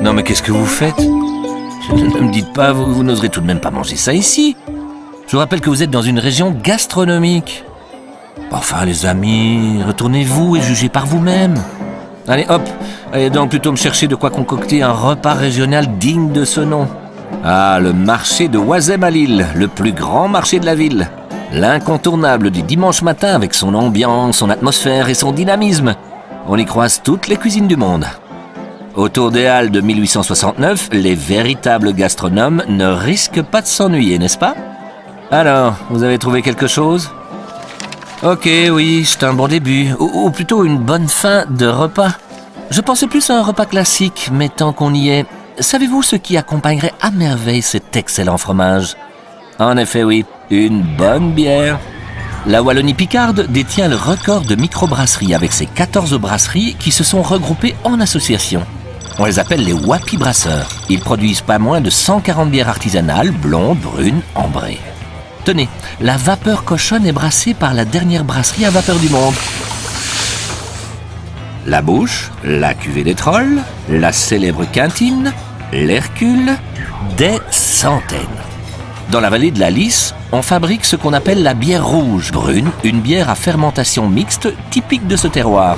Non mais qu'est-ce que vous faites? Ne me dites pas, vous n'oserez tout de même pas manger ça ici. Je vous rappelle que vous êtes dans une région gastronomique. Enfin les amis, retournez-vous et jugez par vous-même. Allez hop, allez donc plutôt me chercher de quoi concocter un repas régional digne de ce nom. Ah, le marché de Ouazem à Lille, le plus grand marché de la ville. L'incontournable du dimanche matin avec son ambiance, son atmosphère et son dynamisme. On y croise toutes les cuisines du monde. Autour des Halles de 1869, les véritables gastronomes ne risquent pas de s'ennuyer, n'est-ce pas? Alors, vous avez trouvé quelque chose? Ok, oui, c'est un bon début, ou plutôt une bonne fin de repas. Je pensais plus à un repas classique, mais tant qu'on y est, savez-vous ce qui accompagnerait à merveille cet excellent fromage? En effet, oui, une bonne bière. La Wallonie-Picarde détient le record de microbrasserie avec ses 14 brasseries qui se sont regroupées en association. On les appelle les Wapi Brasseurs. Ils produisent pas moins de 140 bières artisanales, blondes, brunes, ambrées. Tenez, la vapeur cochonne est brassée par la dernière brasserie à vapeur du monde. La Bouche, la Cuvée des Trolls, la célèbre Quintine, l'Hercule, des centaines. Dans la vallée de la Lys, on fabrique ce qu'on appelle la bière rouge brune, une bière à fermentation mixte typique de ce terroir.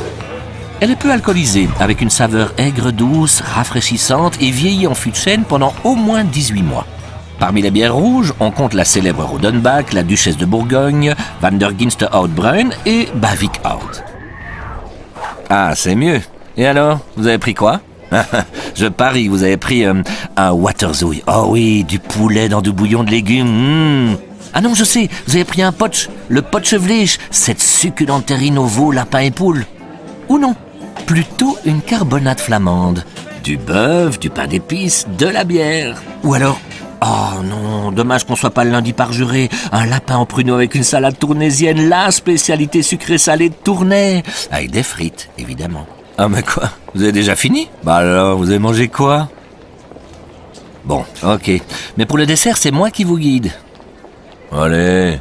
Elle est peu alcoolisée, avec une saveur aigre douce, rafraîchissante et vieillie en fût de chêne pendant au moins 18 mois. Parmi les bières rouges, on compte la célèbre Rodenbach, la Duchesse de Bourgogne, Van der Ginster Oud Bruin et Bavik Oud. Ah, c'est mieux. Et alors, vous avez pris quoi? Je parie, vous avez pris un Waterzoo. Oh oui, du poulet dans du bouillon de légumes. Ah non, je sais, vous avez pris un potch, le potchevlees, cette succulente terrine au veau, lapin et poule. Ou non, plutôt une carbonate flamande. Du bœuf, du pain d'épices, de la bière. Ou alors, oh non, dommage qu'on soit pas le lundi parjuré, un lapin en pruneau avec une salade tournaisienne, la spécialité sucrée-salée de Tournai. Avec des frites, évidemment. Ah mais quoi? Vous avez déjà fini? Bah alors, vous avez mangé quoi? Bon, ok. Mais pour le dessert, c'est moi qui vous guide. Allez.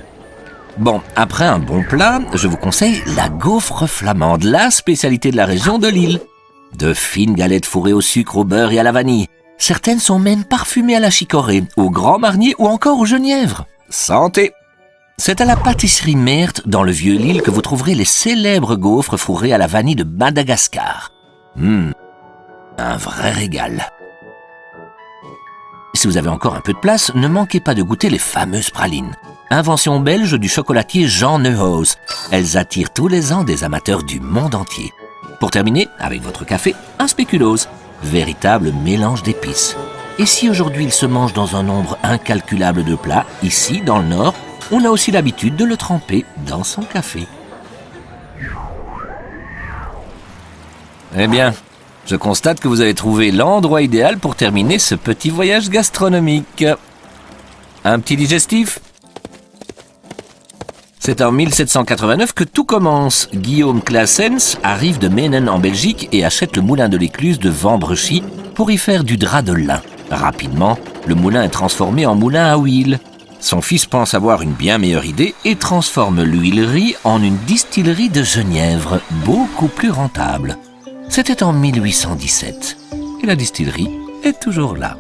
Bon, après un bon plat, je vous conseille la gaufre flamande, la spécialité de la région de Lille. De fines galettes fourrées au sucre, au beurre et à la vanille. Certaines sont même parfumées à la chicorée, au grand marnier ou encore au genièvre. Santé! C'est à la pâtisserie Meert, dans le Vieux-Lille, que vous trouverez les célèbres gaufres fourrées à la vanille de Madagascar. Un vrai régal. Si vous avez encore un peu de place, ne manquez pas de goûter les fameuses pralines. Invention belge du chocolatier Jean Neuhaus. Elles attirent tous les ans des amateurs du monde entier. Pour terminer, avec votre café, un spéculoos. Véritable mélange d'épices. Et si aujourd'hui il se mange dans un nombre incalculable de plats, ici, dans le Nord, on a aussi l'habitude de le tremper dans son café. Eh bien, je constate que vous avez trouvé l'endroit idéal pour terminer ce petit voyage gastronomique. Un petit digestif? C'est en 1789 que tout commence. Guillaume Claessens arrive de Menen en Belgique et achète le moulin de l'Écluse de Vambrechy pour y faire du drap de lin. Rapidement, le moulin est transformé en moulin à huile. Son fils pense avoir une bien meilleure idée et transforme l'huilerie en une distillerie de genièvre, beaucoup plus rentable. C'était en 1817 et la distillerie est toujours là.